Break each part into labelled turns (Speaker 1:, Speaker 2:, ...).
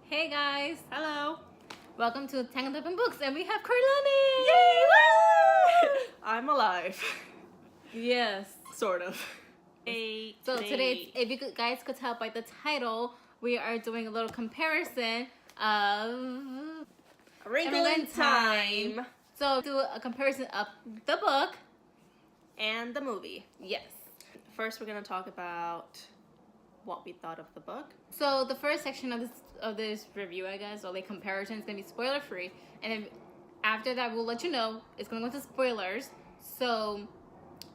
Speaker 1: Hey guys,
Speaker 2: Hello.
Speaker 1: welcome to Tangled in Books, and we have Carleny.
Speaker 2: Yay! I'm alive.
Speaker 1: Yes.
Speaker 2: Sort of.
Speaker 1: So today, if you guys could tell by the title, we are doing a little comparison of
Speaker 2: Wrinkle in Time
Speaker 1: So do a comparison of the book.
Speaker 2: and the movie.
Speaker 1: Yes.
Speaker 2: First, we're gonna talk about what we thought of the book.
Speaker 1: So the first section of this review, I guess, or like comparison, is gonna be spoiler free, and then after that, we'll let you know it's gonna go into spoilers. So,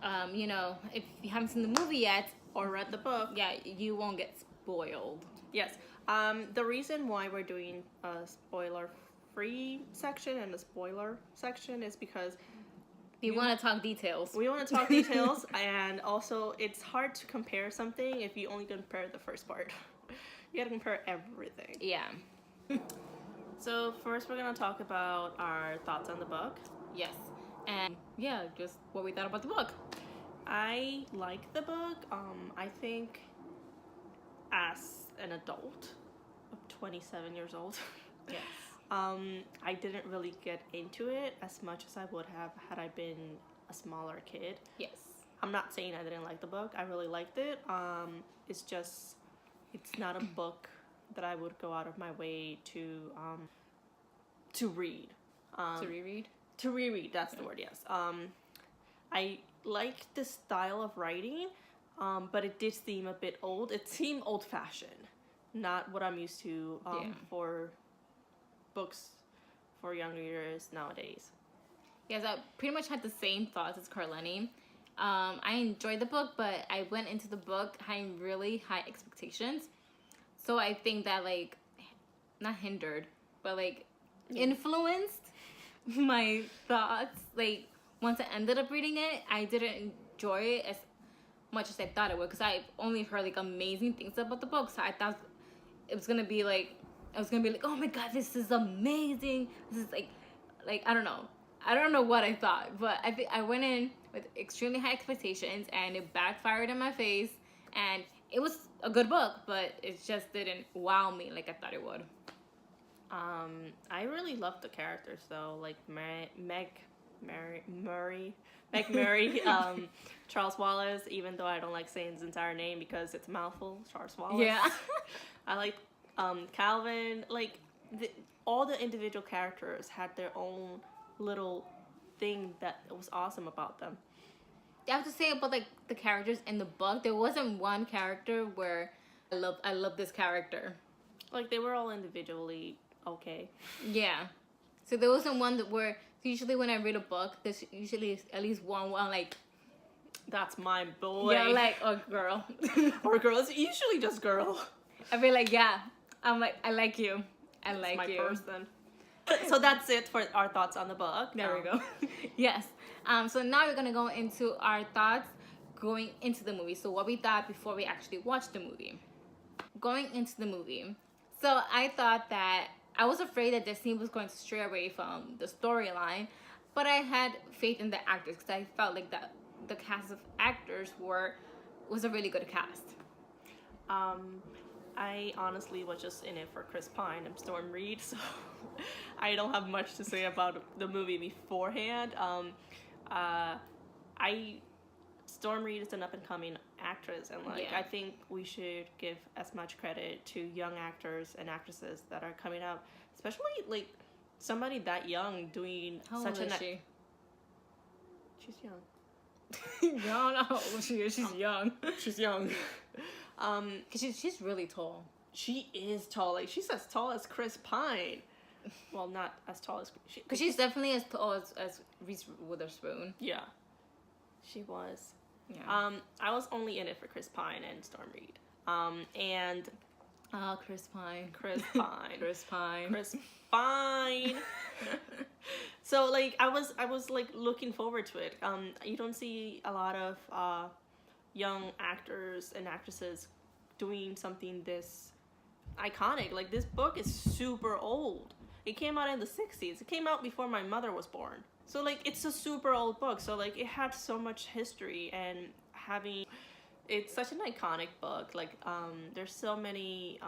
Speaker 1: if you haven't seen the movie yet
Speaker 2: Or read the book.
Speaker 1: yeah, you won't get spoiled.
Speaker 2: Yes. The reason why we're doing a spoiler-free section and a spoiler section is because
Speaker 1: We want to talk details.
Speaker 2: we want to talk details, and also it's hard to compare something if you only compare the first part. You gotta compare everything.
Speaker 1: Yeah.
Speaker 2: So first, we're gonna talk about our thoughts on the book.
Speaker 1: Yes. And yeah, just what we thought about the book.
Speaker 2: I like the book. I think as an adult of 27 years old,
Speaker 1: Yes.
Speaker 2: I didn't really get into it as much as I would have had I been a smaller kid.
Speaker 1: Yes.
Speaker 2: I'm not saying I didn't like the book. I really liked it. It's just, it's not a book that I would go out of my way to read.
Speaker 1: To reread.
Speaker 2: To reread, that's the word, yes. I like the style of writing, but it did seem a bit old. It seemed old-fashioned, not what I'm used to for books for young readers nowadays.
Speaker 1: Yes, I pretty much had the same thoughts as Carleny. I enjoyed the book, but I went into the book having really high expectations. So I think that, like, not hindered, but, like, influenced my thoughts. Like, once I ended up reading it, I didn't enjoy it as much as I thought it would, because I only heard, like, amazing things about the book. So I thought it was gonna be like, oh my god, this is amazing. This is like I don't know what I thought, but I think I went in with extremely high expectations, and it backfired in my face. And it was a good book, but it just didn't wow me like I thought it would.
Speaker 2: I really loved the characters though, like Meg Murray, Charles Wallace, even though I don't like saying his entire name because it's a mouthful, Charles Wallace.
Speaker 1: Yeah.
Speaker 2: I like Calvin, like all the individual characters had their own little thing that was awesome about them.
Speaker 1: I have to say about like the characters in the book, there wasn't one character where I love this character.
Speaker 2: Like they were all individually okay.
Speaker 1: Yeah. So there wasn't one that where usually when I read a book, there's usually at least one like,
Speaker 2: that's my boy.
Speaker 1: Yeah, like, oh girl.
Speaker 2: Or girls, usually just girl.
Speaker 1: I feel like, yeah. I'm like, I like you. I like
Speaker 2: my
Speaker 1: you.
Speaker 2: person. So that's it for our thoughts on the book.
Speaker 1: There we go. Yes. So now we're gonna go into our thoughts going into the movie. So what we thought before we actually watched the movie. Going into the movie. So I thought that I was afraid that Disney was going to stray away from the storyline, but I had faith in the actors because I felt like that the cast of actors was a really good cast.
Speaker 2: I honestly was just in it for Chris Pine and Storm Reed, so I don't have much to say about the movie beforehand. Storm Reed is an up-and-coming actress, and I think we should give as much credit to young actors and actresses that are coming up, especially like somebody that young doing
Speaker 1: How
Speaker 2: such
Speaker 1: old is she?
Speaker 2: She's young.
Speaker 1: No, not how old she is. She's young.
Speaker 2: She's young.
Speaker 1: Cause she's really tall.
Speaker 2: She is tall. Like she's as tall as Chris Pine. Well, not as tall as
Speaker 1: because she's definitely as tall as Reese Witherspoon.
Speaker 2: Yeah, she was.
Speaker 1: Yeah.
Speaker 2: I was only in it for Chris Pine and Storm Reed. And
Speaker 1: Chris Pine.
Speaker 2: Chris Pine.
Speaker 1: Chris Pine.
Speaker 2: Chris Pine. So like I was like looking forward to it. You don't see a lot of young actors and actresses doing something this iconic. Like this book is super old. It came out in the 60s. It came out before my mother was born. So like it's a super old book. So like it had so much history, and it's such an iconic book. Like there's so many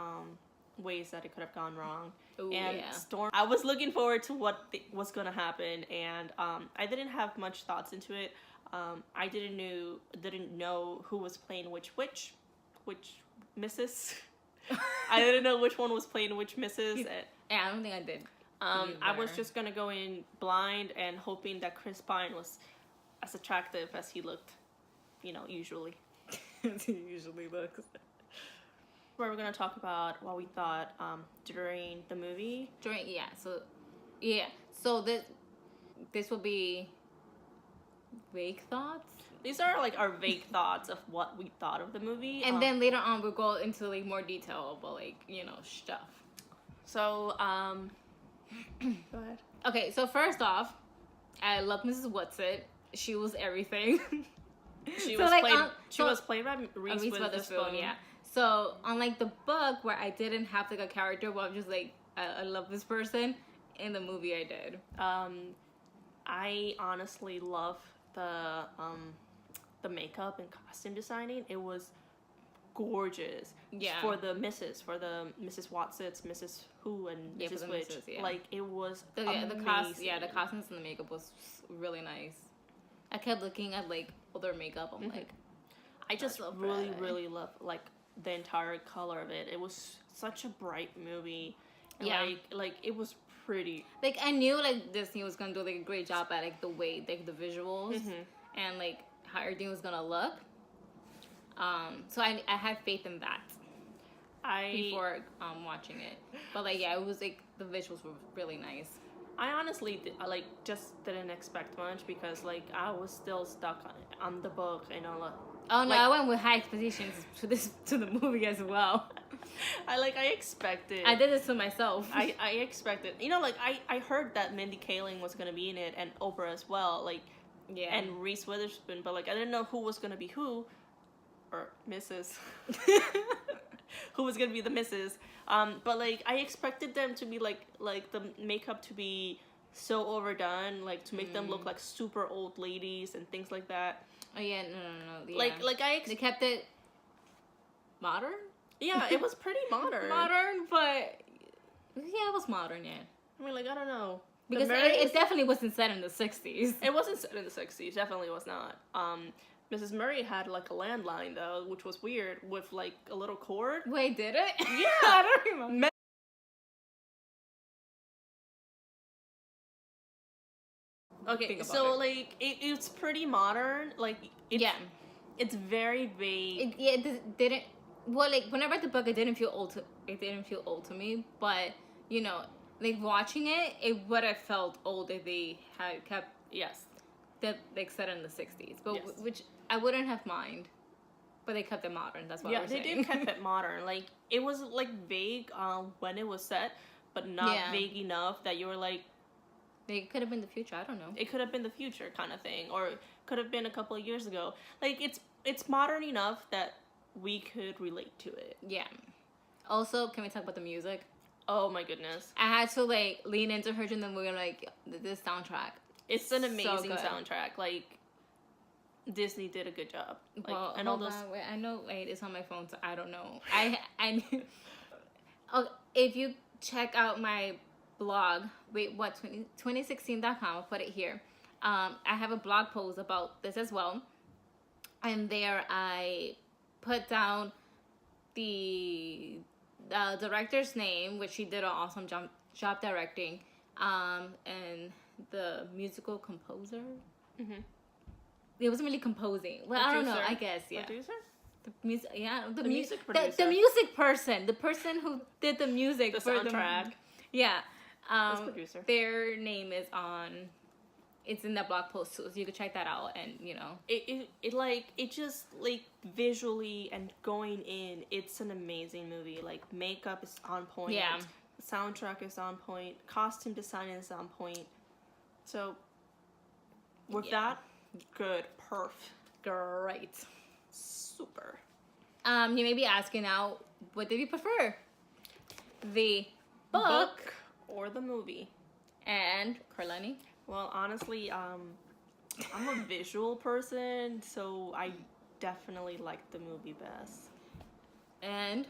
Speaker 2: ways that it could have gone wrong.
Speaker 1: Ooh,
Speaker 2: And
Speaker 1: yeah.
Speaker 2: Storm, I was looking forward to what was gonna happen, and I didn't have much thoughts into it. I didn't know who was playing which missus. I didn't know which one was playing which missus.
Speaker 1: Yeah, I don't think I did.
Speaker 2: I was just gonna go in blind and hoping that Chris Pine was as attractive as he looked, usually.
Speaker 1: As he usually looks.
Speaker 2: Where we're gonna talk about what we thought during the movie.
Speaker 1: So this will be vague thoughts.
Speaker 2: These are like our vague thoughts of what we thought of the movie,
Speaker 1: And then later on we'll go into like more detail about like stuff.
Speaker 2: So go ahead.
Speaker 1: Okay, so first off, I love Mrs. Whatsit. She was everything.
Speaker 2: She
Speaker 1: So,
Speaker 2: was
Speaker 1: like,
Speaker 2: played. She
Speaker 1: so-
Speaker 2: was played by Reese Witherspoon.
Speaker 1: Yeah. So unlike the book where I didn't have like a character where I'm just like I love this person, in the movie I did.
Speaker 2: I honestly love the makeup and costume designing. It was gorgeous.
Speaker 1: Yeah.
Speaker 2: For the Mrs. Watsits, Mrs. Who, and
Speaker 1: Yeah, for
Speaker 2: Mrs.
Speaker 1: the
Speaker 2: Which.
Speaker 1: Mrs., yeah.
Speaker 2: Like it was
Speaker 1: The
Speaker 2: amazing.
Speaker 1: costumes and the makeup was really nice. I kept looking at like other makeup. I'm like,
Speaker 2: I just
Speaker 1: so
Speaker 2: really,
Speaker 1: pretty.
Speaker 2: really love like the entire color of it. It was such a bright movie. And,
Speaker 1: Yeah.
Speaker 2: like it was pretty.
Speaker 1: like I knew like Disney was gonna do like a great job at like the way like the visuals and like how everything was gonna look. So I had faith in that before watching it. But like yeah, it was like the visuals were really nice.
Speaker 2: I honestly just didn't expect much because like I was still stuck on the book and all that.
Speaker 1: Oh no,
Speaker 2: Like-
Speaker 1: I went with high expectations to the movie as well.
Speaker 2: I expected.
Speaker 1: I did this to myself.
Speaker 2: I expected. I heard that Mindy Kaling was gonna be in it and Oprah as well. Like
Speaker 1: yeah.
Speaker 2: and Reese Witherspoon, but like I didn't know who was gonna be who, or Mrs. who was gonna be the Mrs. But like I expected them to be like the makeup to be so overdone, like to make them look like super old ladies and things like that.
Speaker 1: Oh yeah, no. Yeah.
Speaker 2: Like
Speaker 1: they kept it modern.
Speaker 2: Yeah, it was pretty modern.
Speaker 1: Modern, but yeah, it was modern. Yeah,
Speaker 2: I mean, like I don't know.
Speaker 1: because it definitely wasn't set in the 60s.
Speaker 2: It wasn't set in the 60s. Definitely was not. Mrs. Murray had like a landline though, which was weird with like a little cord.
Speaker 1: Wait, did it?
Speaker 2: Yeah.
Speaker 1: I don't remember.
Speaker 2: Okay,
Speaker 1: Think about
Speaker 2: so
Speaker 1: it.
Speaker 2: like it's pretty modern. Like it's very vague.
Speaker 1: It didn't. Well, like when I read the book, it didn't feel old. It didn't feel old to me, but like watching it, it would have felt old if they had kept that like set in the 60s. But
Speaker 2: Yes.
Speaker 1: which I wouldn't have mind. But they kept it modern. That's what I was
Speaker 2: They
Speaker 1: saying.
Speaker 2: did keep it modern. Like it was like vague when it was set, but not vague enough that you were like,
Speaker 1: It could have been the future. I don't know.
Speaker 2: it could have been the future kind of thing, or it could have been a couple of years ago. Like it's modern enough that we could relate to it.
Speaker 1: Yeah. Also, can we talk about the music?
Speaker 2: Oh my goodness,
Speaker 1: I had to like lean into her during the movie. I'm like, this soundtrack.
Speaker 2: it's an
Speaker 1: So
Speaker 2: amazing
Speaker 1: good.
Speaker 2: soundtrack. Like Disney did a good job. Like,
Speaker 1: Well,
Speaker 2: and all
Speaker 1: hold
Speaker 2: those.
Speaker 1: on, wait, I know. Wait, it's on my phone, so I don't know. Oh, if you check out my blog, 2016.com, I'll put it here. I have a blog post about this as well, and there I put down the director's name, which she did an awesome job directing, and the musical composer.
Speaker 2: Mhm.
Speaker 1: It wasn't really composing. Well, I don't know.
Speaker 2: Producer.
Speaker 1: I guess yeah.
Speaker 2: Producer?
Speaker 1: The music, yeah, the
Speaker 2: music
Speaker 1: the
Speaker 2: producer.
Speaker 1: music person, the person who did the music
Speaker 2: The
Speaker 1: for
Speaker 2: soundtrack.
Speaker 1: Yeah,
Speaker 2: This producer.
Speaker 1: their name is on. It's in that blog post too, so you can check that out. And
Speaker 2: It just like visually and going in, it's an amazing movie. Like makeup is on point.
Speaker 1: Yeah.
Speaker 2: Soundtrack is on point. Costume design is on point. So with that, good, perf,
Speaker 1: great.
Speaker 2: super.
Speaker 1: You may be asking now, what did you prefer? The book
Speaker 2: or the movie?
Speaker 1: and Carleny?
Speaker 2: Well, honestly, I'm a visual person, so I definitely like the movie best.
Speaker 1: And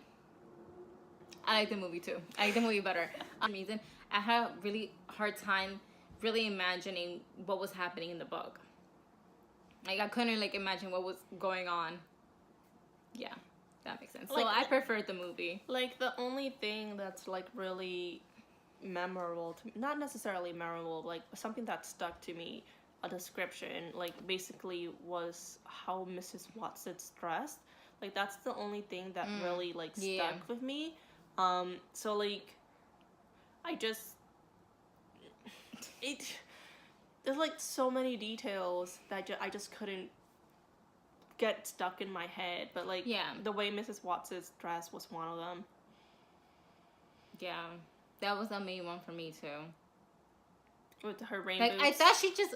Speaker 1: I like the movie too. I like the movie better. Reason I had a really hard time really imagining what was happening in the book. Like I couldn't like imagine what was going on. Yeah, that makes sense. So
Speaker 2: Like,
Speaker 1: I preferred the movie.
Speaker 2: Like the only thing that's like really memorable to me, not necessarily memorable, like something that stuck to me, a description, like basically was how Mrs. Watson's dressed. Like that's the only thing that really like stuck with me. So like I just there's like so many details that I just couldn't get stuck in my head, but like the way Mrs. Watson's dress was one of them.
Speaker 1: Yeah, that was the main one for me too.
Speaker 2: With her rain
Speaker 1: like
Speaker 2: boots.
Speaker 1: I thought she just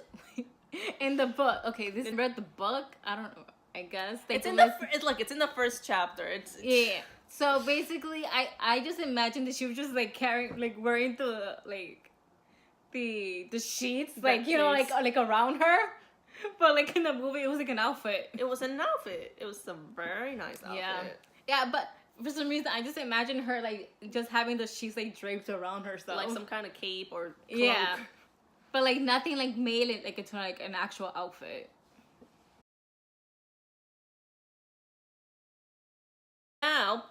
Speaker 1: in the book. Okay, this read the book. I don't know. I guess
Speaker 2: it's in the it's in the first chapter. It's
Speaker 1: yeah. So basically, I just imagined that she was just like carrying, like wearing the like the sheets, like you know, like around her. But like in the movie, it was like an outfit.
Speaker 2: It was an outfit. It was a very nice outfit.
Speaker 1: Yeah, but for some reason, I just imagined her like just having the sheets like draped around herself,
Speaker 2: like some kind of cape or cloak.
Speaker 1: Yeah. But like nothing like made it like into like an actual outfit.
Speaker 2: Now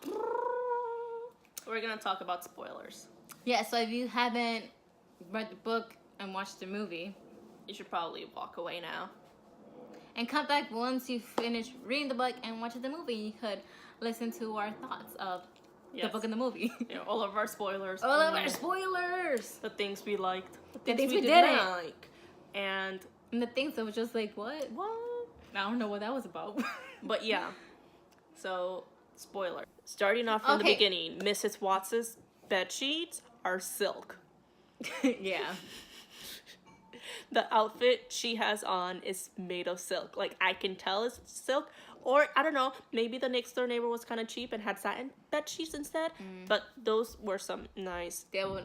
Speaker 2: we're gonna talk about spoilers.
Speaker 1: Yeah, so if you haven't read the book and watched the movie,
Speaker 2: you should probably walk away now.
Speaker 1: And come back once you finish reading the book and watching the movie. You could listen to our thoughts of the book and the movie.
Speaker 2: All of our spoilers.
Speaker 1: All of our spoilers.
Speaker 2: The things we liked.
Speaker 1: The things we didn't
Speaker 2: like. And
Speaker 1: the things that was just like, what? I don't know what that was about.
Speaker 2: But yeah. So, spoiler. Starting off from the beginning, Mrs. Watts's bed sheets are silk.
Speaker 1: Yeah.
Speaker 2: The outfit she has on is made of silk. Like, I can tell it's silk. Or, I don't know, maybe the next door neighbor was kind of cheap and had satin bed sheets instead. But those were some nice.
Speaker 1: It was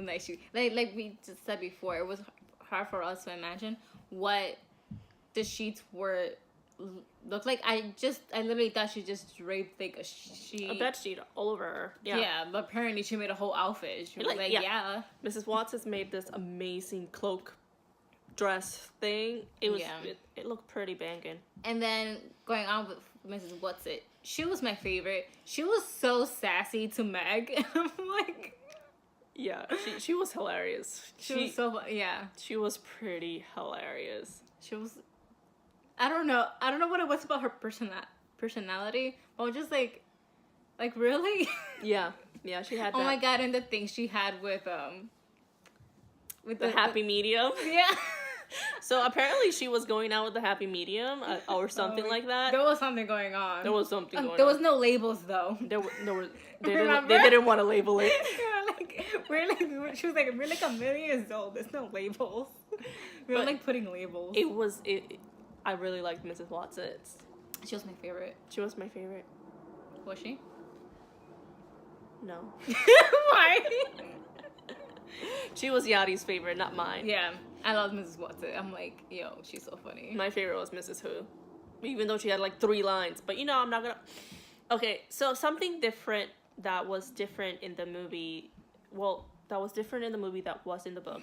Speaker 1: nice. Like we just said before, it was hard for us to imagine what the sheets were looked like. I literally thought she just draped like
Speaker 2: a bed sheet all over her.
Speaker 1: Yeah, but apparently she made a whole outfit. She was like, yeah.
Speaker 2: Mrs. Watts has made this amazing cloak dress thing. It was it looked pretty banging.
Speaker 1: And then going on with Mrs. Whatsit, she was my favorite. She was so sassy to Meg. I'm like,
Speaker 2: yeah, she was hilarious.
Speaker 1: She was so
Speaker 2: She was pretty hilarious.
Speaker 1: She was. I don't know what it was about her personality, but just like really.
Speaker 2: Yeah, she had.
Speaker 1: Oh my god! And the thing she had with
Speaker 2: the happy medium.
Speaker 1: Yeah.
Speaker 2: So apparently she was going out with the happy medium or something like that.
Speaker 1: There was something going on.
Speaker 2: There was something going on.
Speaker 1: There was no labels though.
Speaker 2: They didn't want to label it.
Speaker 1: She was like, we're like 1 million years old. There's no labels. We were like putting labels.
Speaker 2: I really liked Mrs. Watson.
Speaker 1: She was my favorite.
Speaker 2: She was my favorite.
Speaker 1: Was she?
Speaker 2: No.
Speaker 1: Why?
Speaker 2: She was Yari's favorite, not mine.
Speaker 1: Yeah, I love Mrs. Watson. I'm like, yo, she's so funny.
Speaker 2: My favorite was Mrs. Who. Even though she had like 3 lines. But I'm not gonna... Okay, so something different that was different in the movie... Well, that was different in the movie that was in the book.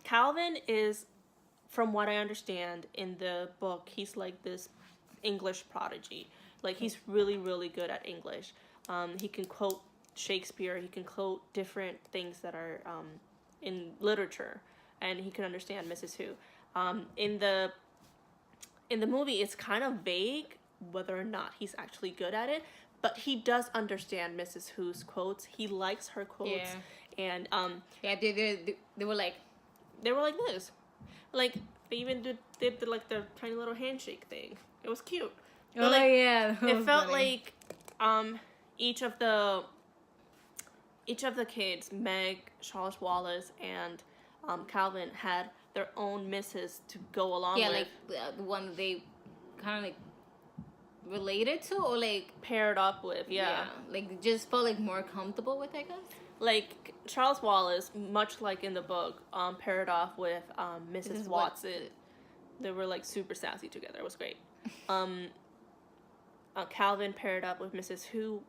Speaker 2: Calvin is, from what I understand, in the book, he's like this English prodigy. Like, he's really, really good at English. He can quote Shakespeare. He can quote different things that are in literature. And he can understand Mrs. Who. In the movie, it's kind of vague whether or not he's actually good at it. But he does understand Mrs. Who's quotes. He likes her quotes.
Speaker 1: Yeah.
Speaker 2: And
Speaker 1: they were like...
Speaker 2: They were like this. Like, they even did the tiny little handshake thing. It was cute. But,
Speaker 1: yeah.
Speaker 2: It felt funny. Like each of the kids, Meg, Charles Wallace, and Calvin, had their own misses to go along with.
Speaker 1: Yeah, like the one they kind of like related to or like
Speaker 2: paired up with. Yeah,
Speaker 1: like just felt like more comfortable with, I guess.
Speaker 2: Like Charles Wallace, much like in the book, paired off with Mrs. Watson. They were like super sassy together. It was great. Calvin paired up with Mrs. Who,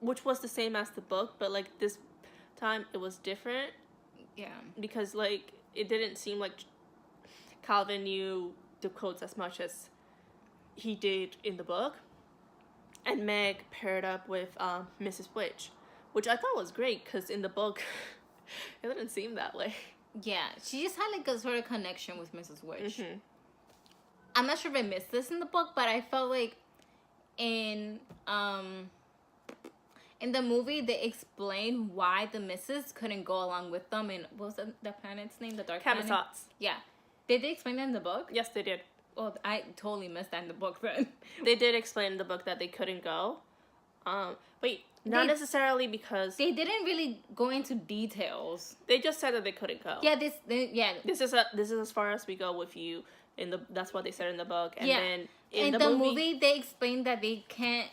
Speaker 2: which was the same as the book, but like this time it was different.
Speaker 1: Yeah.
Speaker 2: Because like it didn't seem like Calvin knew the codes as much as he did in the book. And Meg paired up with Mrs. Witch, which I thought was great because in the book it didn't seem that way.
Speaker 1: Yeah, she just had like a sort of connection with Mrs. Witch.
Speaker 2: Mm-hmm.
Speaker 1: I'm not sure if I missed this in the book, but I felt like in the movie they explained why the missus couldn't go along with them, and what was the planet's name? The dark planet?
Speaker 2: Camisards.
Speaker 1: Yeah. Did they explain that in the book?
Speaker 2: Yes, they did.
Speaker 1: Oh, I totally missed that in the book then.
Speaker 2: They did explain in the book that they couldn't go. Not necessarily because
Speaker 1: they didn't really go into details.
Speaker 2: They just said that they couldn't go.
Speaker 1: Yeah, this
Speaker 2: is as far as we go with you. That's what they said in the book, and then
Speaker 1: in the movie they explained that they can't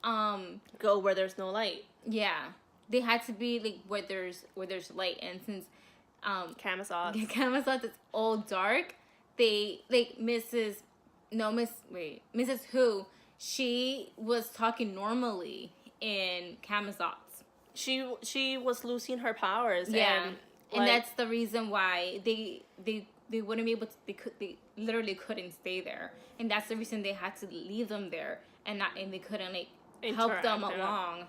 Speaker 2: go where there's no light.
Speaker 1: Yeah, they had to be like where there's light, and since Camisards is all dark, they like Mrs. Who, she was talking normally in Camisards.
Speaker 2: She was losing her powers.
Speaker 1: Yeah, and that's the reason why they wouldn't be able to. They literally couldn't stay there, and that's the reason they had to leave them there, and they couldn't like help them along.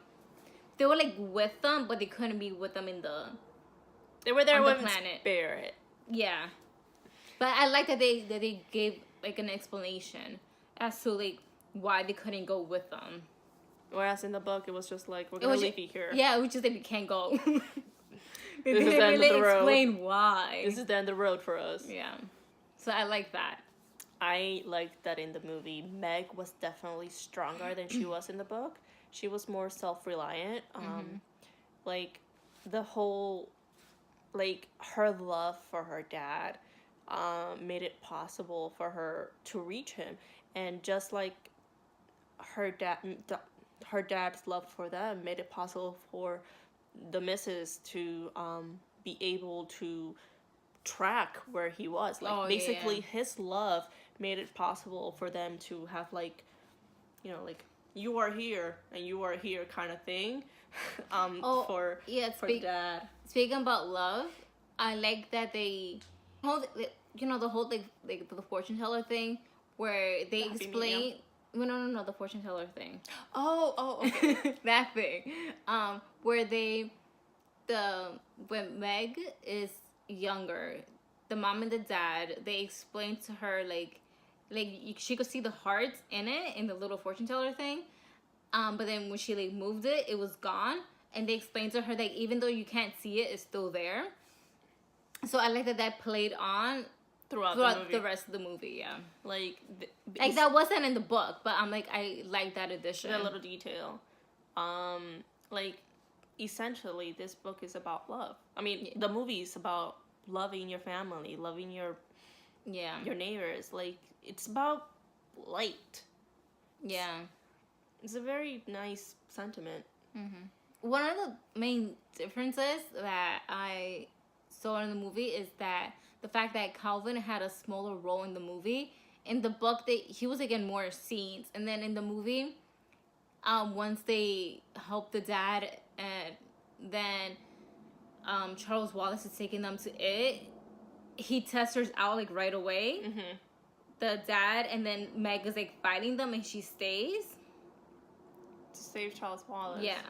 Speaker 1: They were like with them, but they couldn't be with them in the.
Speaker 2: They were there with
Speaker 1: the planet.
Speaker 2: Spirit.
Speaker 1: Yeah, but I like that they gave like an explanation as to like why they couldn't go with them.
Speaker 2: Whereas in the book, it was just like, we're gonna leave you here.
Speaker 1: Yeah, it was just that we can't go. They
Speaker 2: didn't
Speaker 1: really explain why.
Speaker 2: This is the end of the road for us.
Speaker 1: Yeah, so I like that.
Speaker 2: I liked that in the movie. Meg was definitely stronger than she was in the book. She was more self-reliant. Like the whole, like her love for her dad, made it possible for her to reach him, and just like her dad's love for them made it possible for the missus to be able to track where he was. Like his love made it possible for them to have like, like you are here and you are here kind of thing. For dad.
Speaker 1: Speaking about love, I like that they hold the whole like the fortune teller thing where they explain. No, the fortune teller thing.
Speaker 2: Oh, okay.
Speaker 1: That thing. Where when Meg is younger, the mom and the dad, they explained to her like she could see the hearts in the little fortune teller thing. But then when she like moved it, it was gone, and they explained to her that even though you can't see it, it's still there. So I like that played on throughout the rest of the movie. Yeah, like that wasn't in the book, but I'm like I like that addition.
Speaker 2: That little detail. Like essentially, this book is about love. I mean, the movie is about loving your family, loving your neighbors. Like it's about light.
Speaker 1: Yeah.
Speaker 2: It's a very nice sentiment.
Speaker 1: Mm-hmm. One of the main differences that I saw in the movie is that the fact that Calvin had a smaller role in the movie. In the book, he was getting more scenes, and then in the movie, once they help the dad, and then Charles Wallace is taking them to it, he tests her out like right away. Mm-hmm. The dad, and then Meg is like fighting them, and she stays
Speaker 2: to save Charles Wallace.
Speaker 1: Yeah.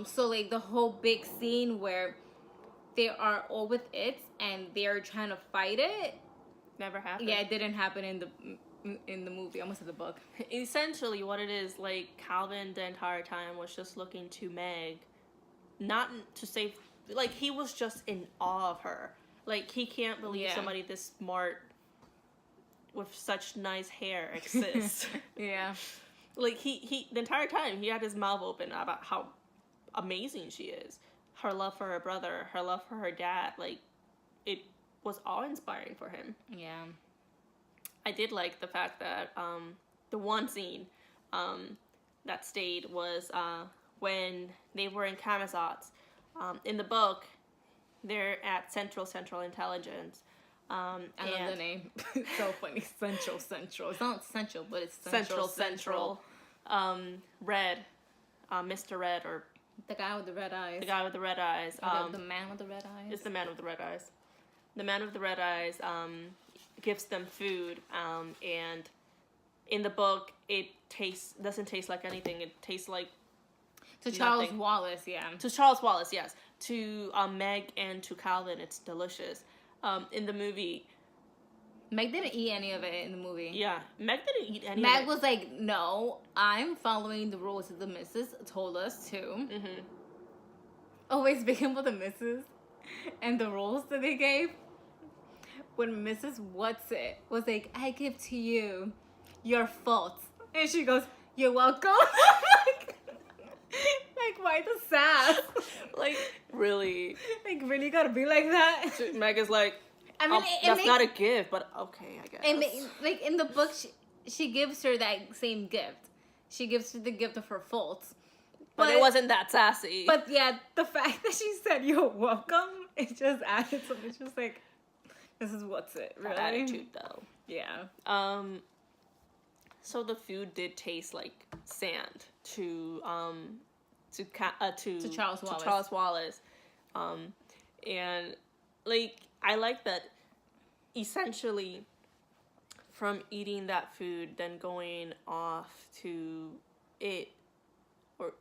Speaker 1: So like the whole big scene where they are all with it and they're trying to fight it
Speaker 2: never happened.
Speaker 1: Yeah, it didn't happen in the movie. I almost said the book.
Speaker 2: Essentially, what it is, like Calvin the entire time was just looking to Meg, not to save. Like he was just in awe of her. Like he can't believe somebody this smart with such nice hair exists.
Speaker 1: Yeah.
Speaker 2: Like he the entire time he had his mouth open about how amazing she is, her love for her brother, her love for her dad. Like it was awe-inspiring for him.
Speaker 1: Yeah,
Speaker 2: I did like the fact that the one scene that stayed was when they were in Camisards. In the book, they're at Central Intelligence.
Speaker 1: I love the name. It's so funny. Central. It's not Central, but it's Central.
Speaker 2: Red. Mr. Red, or
Speaker 1: the guy with the red eyes.
Speaker 2: the guy with the red eyes.
Speaker 1: The man with the red eyes.
Speaker 2: It's the man with the red eyes. The man with the red eyes gives them food, and in the book, it doesn't taste like anything. It tastes like
Speaker 1: to Charles
Speaker 2: nothing.
Speaker 1: Wallace, yeah.
Speaker 2: To Charles Wallace, yes. To Meg and to Calvin, it's delicious. In the movie,
Speaker 1: Meg didn't eat any of it in the movie.
Speaker 2: yeah, Meg didn't eat any of
Speaker 1: Meg
Speaker 2: it.
Speaker 1: was like, no, I'm following the rules that the missus told us to.
Speaker 2: Mm-hmm.
Speaker 1: Oh, wait, speaking about the missus and the rules that they gave, when Mrs. What's-It was like, I give to you your faults. And she goes, you're welcome. Like, why the sass?
Speaker 2: Like, really?
Speaker 1: Like, really gotta be like that?
Speaker 2: Meg is like,
Speaker 1: I mean,
Speaker 2: that's not a gift, but okay, I guess.
Speaker 1: Like, in the book, she gives her that same gift. She gives her the gift of her faults.
Speaker 2: But it wasn't that sassy.
Speaker 1: But yeah, the fact that she said, you're welcome, it just added something. It's just like, this is What's-It, really?
Speaker 2: Attitude, though.
Speaker 1: Yeah.
Speaker 2: So the food did taste like sand to
Speaker 1: Charles Wallace.
Speaker 2: Charles Wallace. And like I like that essentially from eating that food then going off to it, or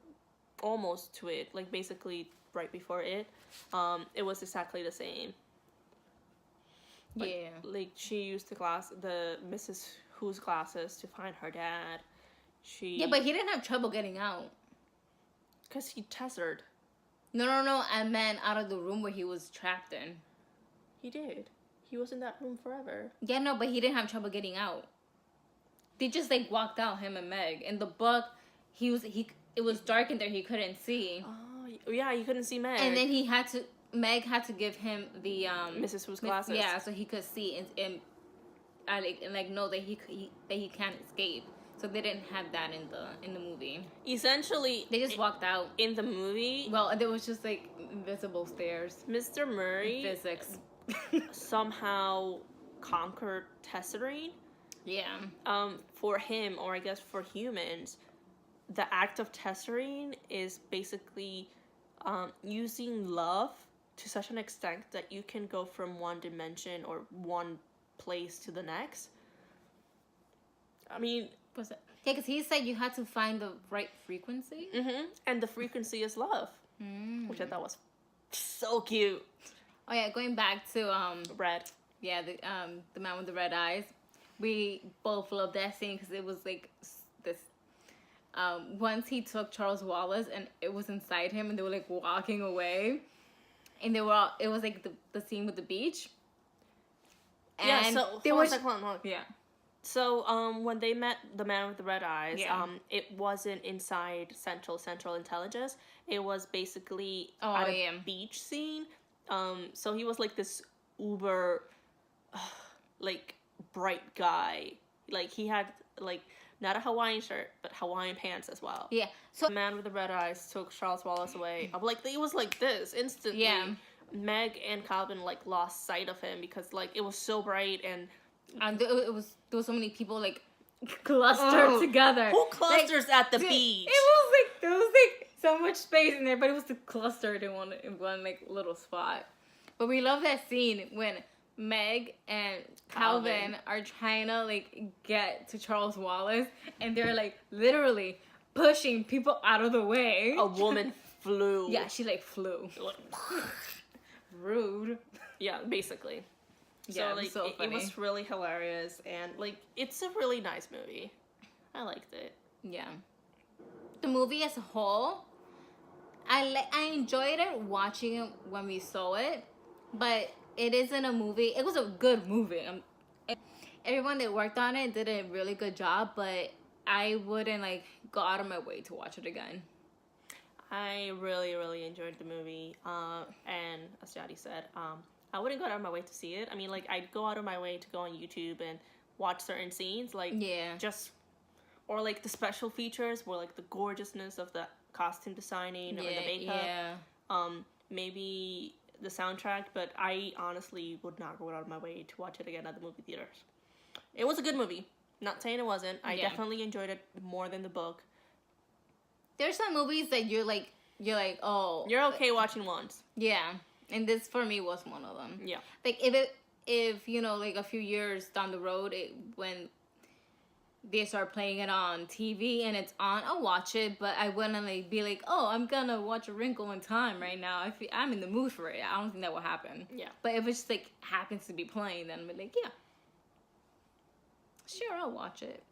Speaker 2: almost to it, like basically right before it was exactly the same.
Speaker 1: Yeah.
Speaker 2: Like she used the Mrs. Who's glasses to find her dad.
Speaker 1: Yeah, but he didn't have trouble getting out.
Speaker 2: Because he tessered.
Speaker 1: No. I meant out of the room where he was trapped in.
Speaker 2: He did. He was in that room forever.
Speaker 1: Yeah, no, but he didn't have trouble getting out. They just like walked out, him and Meg. In the book, it was dark in there, he couldn't see.
Speaker 2: Oh, yeah, you couldn't see Meg.
Speaker 1: And then Meg had to give him the
Speaker 2: Mrs. Who's glasses.
Speaker 1: Yeah, so he could see and know that he can't escape. So they didn't have that in the movie.
Speaker 2: Essentially,
Speaker 1: they just walked out.
Speaker 2: In the movie,
Speaker 1: well, there was just like invisible stairs.
Speaker 2: Mr. Murray
Speaker 1: physics
Speaker 2: somehow conquered tesserating.
Speaker 1: Yeah.
Speaker 2: For him, or I guess for humans, the act of tesserating is basically using love to such an extent that you can go from one dimension or one place to the next. I mean,
Speaker 1: was it? Yeah, because he said you had to find the right frequency.
Speaker 2: Mm-hmm. And the frequency is love, which I thought was so cute.
Speaker 1: Oh yeah, going back to
Speaker 2: Red.
Speaker 1: Yeah, the man with the red eyes. We both loved that scene because it was like this. Once he took Charles Wallace and it was inside him, and they were like walking away, and it was like the scene with the beach. And
Speaker 2: yeah. So
Speaker 1: there was
Speaker 2: yeah. So when they met the man with the red eyes, it wasn't inside Central Intelligence. It was basically at a beach scene. So he was like this uber, like bright guy. Like he had like not a Hawaiian shirt, but Hawaiian pants as well.
Speaker 1: Yeah. So
Speaker 2: the man with the red eyes took Charles Wallace away. I'm like, it was like this instantly.
Speaker 1: Yeah.
Speaker 2: Meg and Calvin like lost sight of him because like it was so bright and
Speaker 1: there was so many people like clustered together.
Speaker 2: Who clusters
Speaker 1: like,
Speaker 2: at the beach?
Speaker 1: There was like so much space and everybody was clustered in one like little spot. But we love that scene when Meg and Calvin are trying to like get to Charles Wallace and they're like literally pushing people out of the way.
Speaker 2: A woman flew.
Speaker 1: Yeah, she like flew. Rude.
Speaker 2: Yeah, basically.
Speaker 1: Yeah,
Speaker 2: so like
Speaker 1: so
Speaker 2: it was really hilarious and like it's a really nice movie. I liked it.
Speaker 1: Yeah. The movie as a whole, I enjoyed it watching it when we saw it, but it isn't a movie. It was a good movie. Everyone that worked on it did a really good job, but I wouldn't like go out of my way to watch it again.
Speaker 2: I really, really enjoyed the movie. And as Yari said, I wouldn't go out of my way to see it. I mean, like, I'd go out of my way to go on YouTube and watch certain scenes, like, or like the special features, where like the gorgeousness of the costume designing or the makeup. Maybe the soundtrack, but I honestly would not go out of my way to watch it again at the movie theaters. It was a good movie. Not saying it wasn't. I definitely enjoyed it more than the book.
Speaker 1: There's some movies that you're like, oh,
Speaker 2: You're okay watching once.
Speaker 1: yeah, and this for me was one of them.
Speaker 2: Yeah.
Speaker 1: Like if you know, like a few years down the road, when they start playing it on TV and it's on, I'll watch it, but I wouldn't like be like, oh, I'm gonna watch A Wrinkle in Time right now. I'm in the mood for it. I don't think that will happen.
Speaker 2: Yeah.
Speaker 1: But if it just like happens to be playing, then I'm like, yeah, sure, I'll watch it.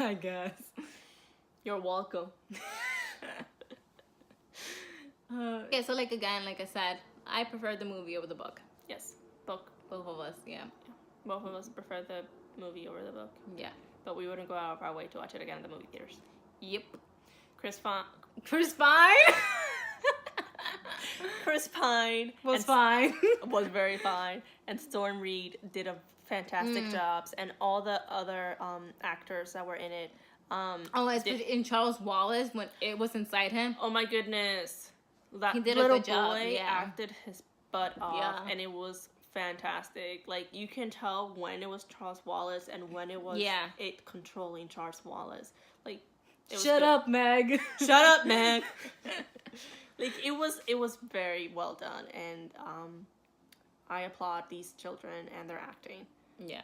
Speaker 1: I guess.
Speaker 2: You're welcome.
Speaker 1: Okay, so like again, like I said, I prefer the movie over the book.
Speaker 2: Yes. Book.
Speaker 1: Both of us, yeah.
Speaker 2: Both of us prefer the movie over the book.
Speaker 1: Yeah.
Speaker 2: But we wouldn't go out of our way to watch it again in the movie theaters.
Speaker 1: Yep.
Speaker 2: Chris
Speaker 1: Chris Pine
Speaker 2: was
Speaker 1: fine.
Speaker 2: was very fine, and Storm Reed did a fantastic jobs, and all the other actors that were in it.
Speaker 1: Especially in Charles Wallace when it was inside him.
Speaker 2: Oh my goodness, that
Speaker 1: He did a
Speaker 2: little
Speaker 1: good job,
Speaker 2: boy
Speaker 1: yeah.
Speaker 2: acted his butt off,
Speaker 1: Yeah.
Speaker 2: and it was fantastic. Like you can tell when it was Charles Wallace and when it was it controlling Charles Wallace. Like it was
Speaker 1: Shut
Speaker 2: good.
Speaker 1: up, Meg.
Speaker 2: Shut up, Meg. Like it was very well done, and I applaud these children and their acting.
Speaker 1: Yeah.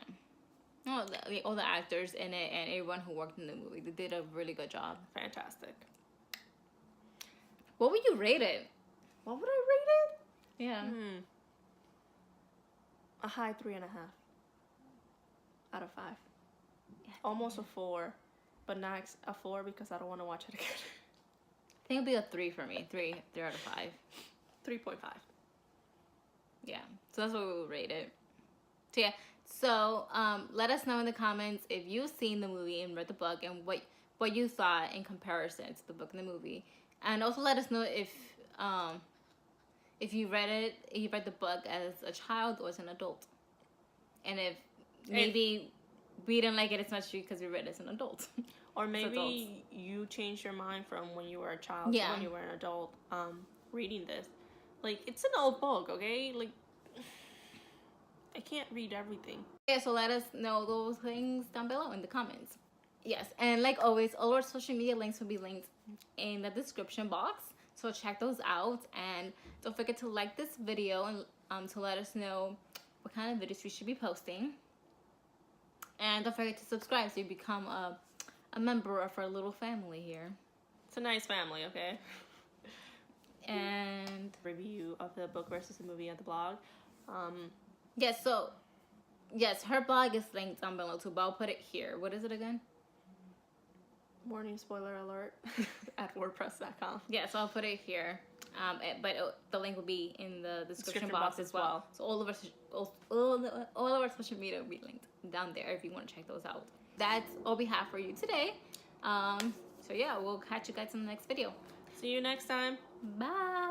Speaker 1: No, all the actors in it and everyone who worked in the movie, they did a really good job.
Speaker 2: Fantastic.
Speaker 1: What would you rate it?
Speaker 2: What would I rate it?
Speaker 1: Yeah.
Speaker 2: A high 3.5 out of 5. Yeah. Almost a 4, but not a 4 because I don't want to watch it again.
Speaker 1: I think it'd be a 3 for me. 3 out of 5.
Speaker 2: 3.5.
Speaker 1: Yeah. So that's what we would rate it. So yeah. So let us know in the comments if you've seen the movie and read the book and what you thought in comparison to the book and the movie. And also let us know if you read the book as a child or as an adult. And if maybe we didn't like it as much because we read it as an adult.
Speaker 2: Or maybe you changed your mind from when you were a child to when you were an adult reading this. Like, it's an old book, okay? Like, I can't read everything.
Speaker 1: Yeah, so let us know those things down below in the comments. Yes, and like always, all our social media links will be linked in the description box. So check those out, and don't forget to like this video and to let us know what kind of videos we should be posting. And don't forget to subscribe so you become a member of our little family here.
Speaker 2: It's a nice family, okay?
Speaker 1: And
Speaker 2: review of the book versus the movie at the blog.
Speaker 1: Yes, her blog is linked down below too, but I'll put it here. What is it again?
Speaker 2: Warning, spoiler alert at wordpress.com.
Speaker 1: Yeah, so I'll put it here. But the link will be in the description box as well. So all of our social media will be linked down there if you want to check those out. That's all we have for you today. So yeah, we'll catch you guys in the next video.
Speaker 2: See you next time.
Speaker 1: Bye.